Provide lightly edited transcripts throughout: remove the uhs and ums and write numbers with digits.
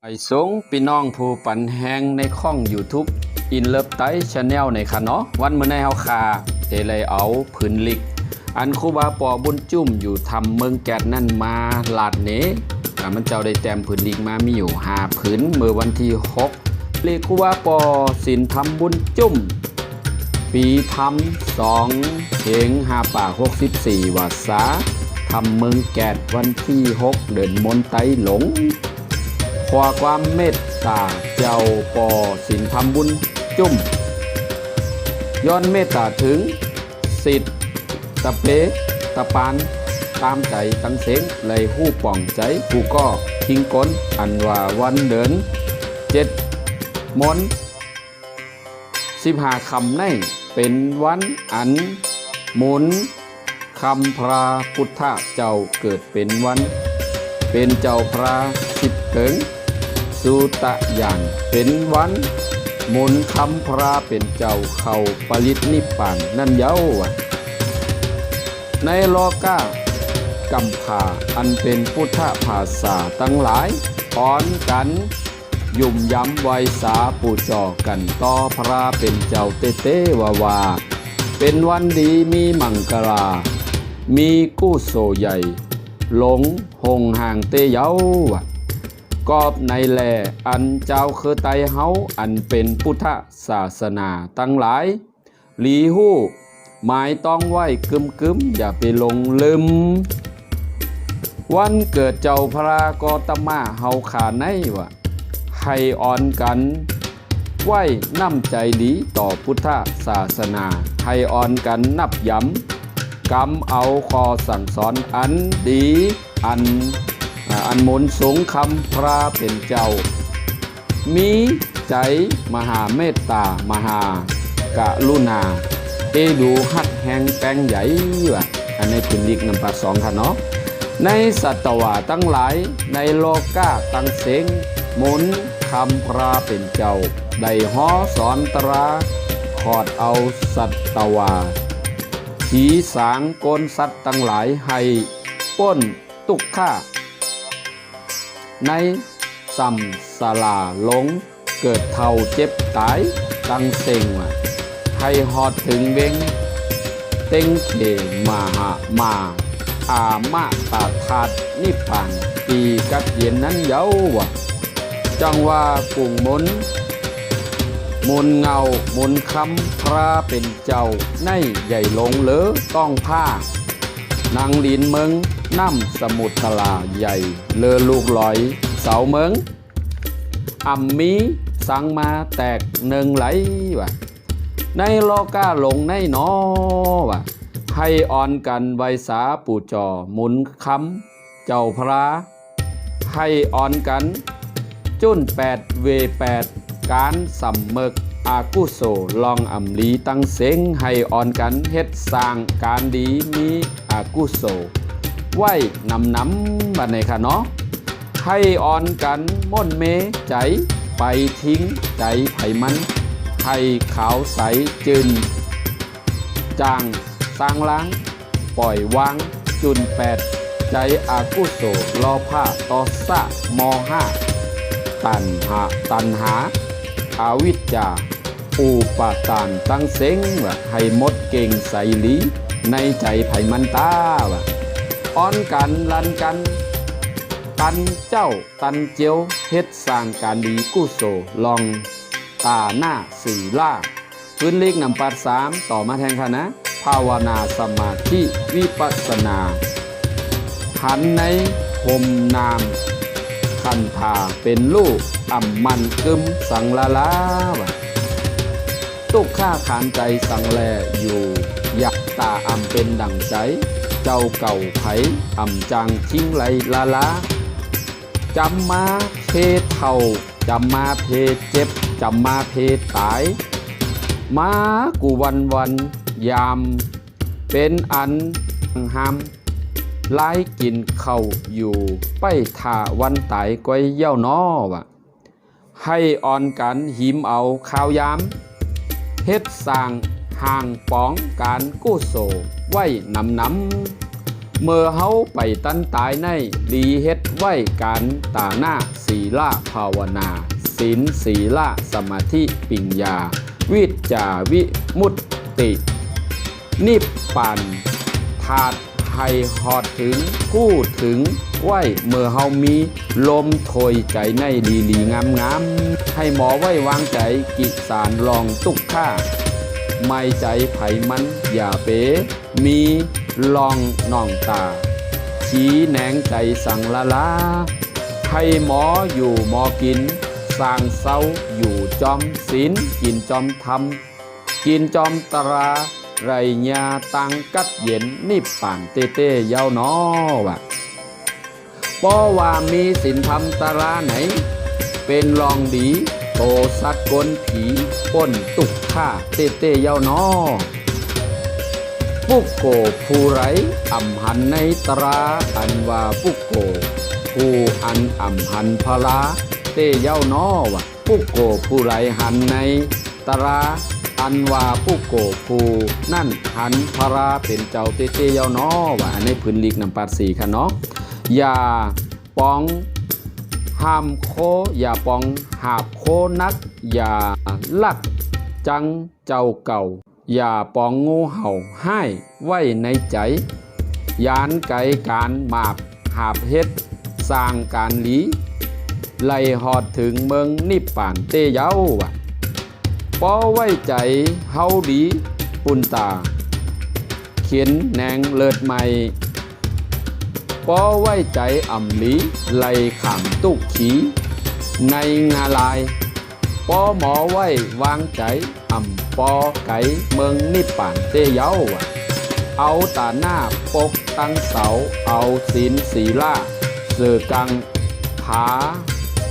ไอ้สงพี่น้องผู้ปันแหงในข้อง YouTube อินเลิฟไตชาแนลในค่ะเนาะวันมื้อในเฮาคาเทเลยเอาผืนลิกอันครูบาปอบุญจุ่มอยู่ทำเมืองแกดนั่นมาลาดเนมันเจ้าได้แต้มผืนลิกมามีอยู่5ผืนเมื่อวันที่6เลขครูบาปอศีลทำบุญจุ่มปีทำ2เพลง5ป่า64วาษาทำเมืองแกดวันที่6เดือนมนไตหลงขอความเมตตาเจ้าปอศีลทำบุญจุ่มย้อนเมตตาถึงสิทธิ์ตะเปตะปานตามใจตั้งเสงเลยหู้ป่องใจผู้ก็ทิ้งก้นอันว่าวันเดิน7มน15คำในเป็นวันอันหมุนคำพระพุทธเจ้าเกิดเป็นวันเป็นเจ้าพระสิบเถิงสุตะอย่างเป็นวันหมุนคำพระเป็นเจ้าเข้าปรินิพพานนั่นเย้าในโลกากัมพาอันเป็นพุทธภาษาตั้งหลายอ่อนกันยุ่มย้ำไวสาปูจอกันต่อพระเป็นเจ้าเตเตวาเป็นวันดีมีมังกรามีกู้โซใหญ่หลงหงห่างเตเย้ากอบในแลอันเจ้าคือไตเฮาอันเป็นพุทธศาสนาตั้งหลายหลีหู้หมายต้องไว้กึมอย่าไปลงลืมวันเกิดเจ้าพระกตมาเฮาขาในให้อ่อนกันไว้น้ำใจดีต่อพุทธศาสนาให้อ่อนกันนับย้ำกำเอาคอสั่งสอนอันดีอันหมุนสูงคำพระเป็นเจ้ามีใจมหาเมตตามหากรุณาดูฮัดแหงแปงใหญ่อันนี้เป็นลิกนำปัด2ค่ะเนาะในสัตวาตั้งหลายในโลกาตั้งเสงหมุนคำพระเป็นเจ้าได้ฮ้อสอนตราขอดเอาสัตวาขีสางโกนสัตว์ตั้งหลายให้ป้นตุกข้าในสัมสลาหลงเกิดเท่าเจ็บตายตั้งเซ็งให้หอดถึงเวงเต็งเขมาหามาอามาตาธาตุนิพพานปีกัดเย็นนั้นเย้าจังว่าปุ่งมุนเงามุนคำพระเป็นเจ้าในใหญ่ลงเหลือต้องผ้านางลินเมืองน้ำสมุทรตลาใหญ่เลอลูกลอยเสาเมืองอ่ำมีสังมาแตกเนืองไหลในโลกาหลงในนอให้อ่อนกันไวสาปูจอหมุนคำเจ้าพระให้อ่อนกันจุน8เว8การสัมเมกอากุโสลองอำลีตั้งเสงให้อ่อนกันเฮ็ดสร้างการดีมีอากุโสไว้นำบัดในค่ะเนาะให้อ่อนกันม่นเมใจไปทิ้งใจไผมันให้ขาวใสจืนจางสร้างล้างปล่อยวางจุน8ใจอากุโสลอผ้าตอสะม5ตันหาอาวิชจาอุปาทานตั้งเสงให้หมดเก่งใสหลีในใจไผมันตาอ่อนกันลันกันตันเจ้าตันเจียวเฮ็ดสร้างการดีกุโสลองตาหน้าสีล่าพื้นเลขนำปัด3ต่อมาแทงค่ะนะภาวนาสมาธิวิปัสสนาหันในห่มนามคันธาเป็นลูกอ่ำมันกึมสังลาลาตุกข้าขานใจสังแลอยู่ยักตาอ่ำเป็นดั่งใจเจ้าเก่าไผอ่ำจังทิ้งไหลลาลาจำมาเพเท่าจำมาเพเจ็บจำมาเพตายมากูวันยามเป็นอันห้ามไล่กินเข้าอยู่ไปท่าวันตายก้อยเย้านอให้อ่อนกันหิมเอาข้าวยามเฮ็ดสร้างห่างป้องการกู้โสไว้นำ เมื่อเฮาไปตันตายในลีเฮ็ดไว้การตาหน้าศีลาภาวนาศีลศีลาสมาธิปิญญาวิจจาวิมุตตินิพพานธาตุให้ฮอดถึงพูดถึงไว้เมื่อเฮามีลมโถยใจในลีๆงามๆให้หมอไว้วางใจกิสารลองตุกค่าไม่ใจไผมันอย่าเป๋มีลองน่องตาชี้แหนงใจสั่งละลาให้หมออยู่หมอกินสร้างเศร้าอยู่จอมศีลกินจอมธรรมกินจอมตราไรญาตังกัดเย็นนิพพานเต้เย้าน้อวะเพราะว่ามีศีลธรรมตราไหนเป็นรองดีโตสักกลผีป้นตุกฆ่าเต้เย้าน้อปุกโกผู้ไรอ่ำหันในตราอันว่าปุกโกผู้อันอ่ำหันพลาเต้เย้าน้อวะปุกโกผู้ไรหันในตราอันว่าปุกโกผู้นั่นหันพราเป็นเจ้าเต้เย้าน้อวะอันในพื้นลีกนำปาดสีค่ะเนาะอย่าปองห้ามโคอย่าปองหาบโคนักอย่าลักจังเจ้าเก่าอย่าปองงูเห่าให้ไว้ในใจยานไก่การหมาบหาบเฮ็ดสร้างการหลีไล่หอดถึงเมืองนิพพานเต้เย้าวะปอไว้ใจเฮาดีปุ่นตาเขียนแนงเลิศใหม่ปอไว้ใจอ่ำหลีไล่ขามตุกขีในงาลายปอหมอไว้วางใจอ่ำปอไก่เมืองนิพพานเต้เย้าวะเอาตาหน้าปกตั้งเสาเอาศีลศีลาเสือกังผา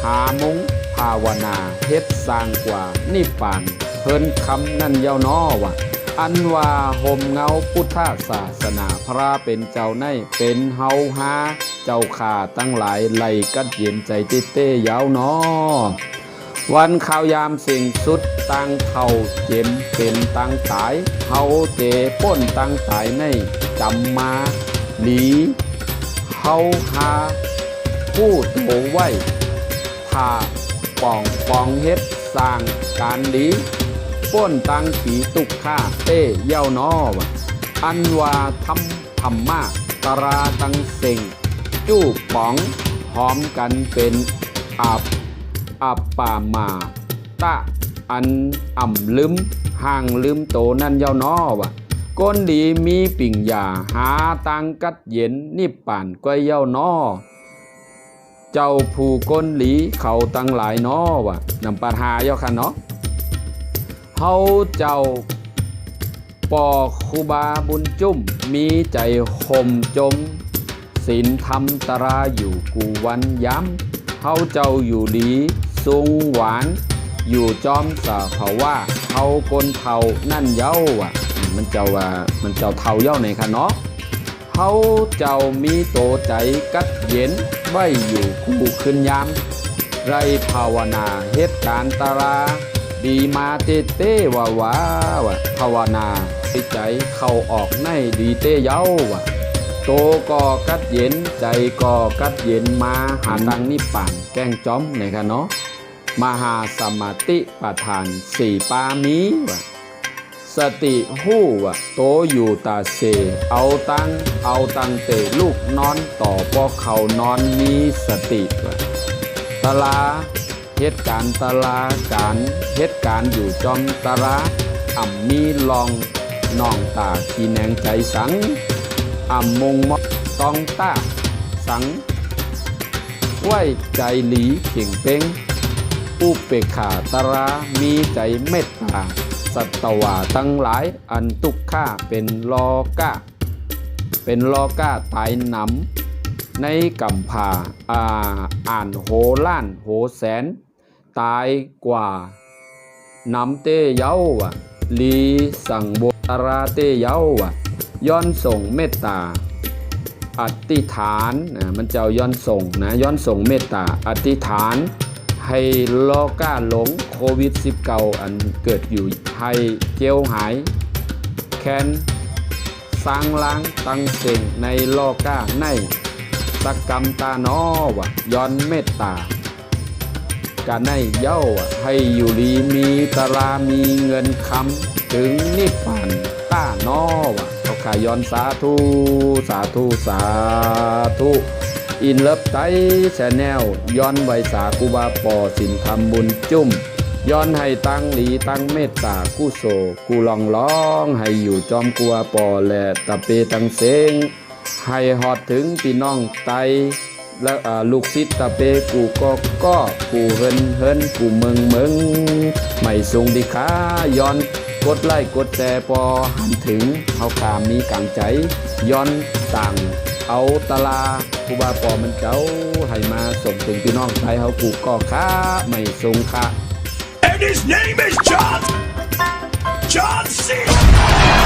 หามุงภาวนาเฮ็ดสร้างกว่านิพพานเพิ่นคำนั่นเย้าน้อวะอันว่าห่มเงาพุทธศาสนาพระเป็นเจ้าในเป็นเฮาหาเจ้าข่าตั้งหลายไล่กัดเย็นใจเต้เย้าน้อวันข่าวยามสิ่งสุดตั้งเท่าเจ็มเป็นตั้งตายเฮาเตป้นตั้งตายในจำมาหลีเฮาหาผู้โตไว้ถ้าปองเฮ็ดสร้างการดีป้นตั้งผีตุกฆ่าเต้เย้าน้อวะอันว่าทำธรรมะตราตั้งเซ็งจู้ป๋องหอมกันเป็นอับป่ามาตะอันอ่ำลืมห่างลืมโตนั่นเย้าน้อวะก้นดีมีปิ่งยาหาตังกัดเย็นนิพพานก้อยเย้าน้อเจ้าผู้ก้นหลีเขาตั้งหลายน้อวะนำปัญหาเย้าค่ะเนาะเฮาเจ้าปอครูบาบุญจุ้มมีใจห่มจมศีลธรรมตราอยู่กูวันย้ำเฮาเจ้าอยู่ดีสูงหวานอยู่จอมสาภาวะเฮาคนเท่านั่นเย้าอ่ะมันเจ้าเท่าเย้าไหนคะเนาะเฮาเจ้ามีโตใจกัดเย็นไว้อยู่คู่ขึ้นยามไรภาวนาเฮ็ดการตราดีมาเต้ว่าวภาวนาใจเข้าออกในดีเต้เย้าวะโตก็กัดเย็นใจก็กัดเย็นมาหาตังนิพพานแกล้งจ้อมไหนคะเนาะมหาสมาติประธานสี่ปามีวะสติหู้วะโตอยู่ตาเสเอาตังเตลูกนอนต่อพอเขานอนมีสติวะตลาเหตุการณ์ตลาการเหตุการณ์อยู่จอมตราอ่ำมีลองน้องตาขีแนงใจสังอ่ำมงมตองตาสังไว้ใจหลีเข่งเป้งอุเปกขาตรามีใจเมตตาสัตวาตั้งหลายอันตุกฆ่าเป็นลอกาตายหนำในกัมพาอ่านโหล้านโหแสนตายกว่านำเต้เย้าวะลีสังโบตราเต้เย้าวะย้อนส่งเมตตาอธิษฐานมันเจ้าย้อนส่งนะย้อนส่งเมตตาอธิษฐานให้โลกาหลงโควิด-19 อันเกิดอยู่ให้เจียวหายแค้น สร้างล้างตั้งเสียงในโลกาในสักกรรมตานอวะย้อนเมตตากะในเย้าให้อยู่ดีมีตรามีเงินคำถึงนิพพานต้านอวะเขาขายย้อนสาธุสาธุสาธุอินเลิฟไตแชนแนลย้อนไวสากูบาปอสินทำบุญจุ่มย้อนให้ตั้งหลีตั้งเมตตากู้โศกูลองร้องให้อยู่จอมกัวปอและตะเปตังเสงให้หอดถึงพี่น้องไตและลูกศิษย์ตะเปกูก็กูเฮินกูเมืองไม่สูงดีขาย้อนกดไลค์กดแชร์ปอหันถึงเขาขามมีกังใจย้อนต่างเอาตลาครูบาปอมันเจ้าให้มาส่งถึงพี่น้องไทยเขากูก็ค้าไม่สูงค่ะ And his name is John C.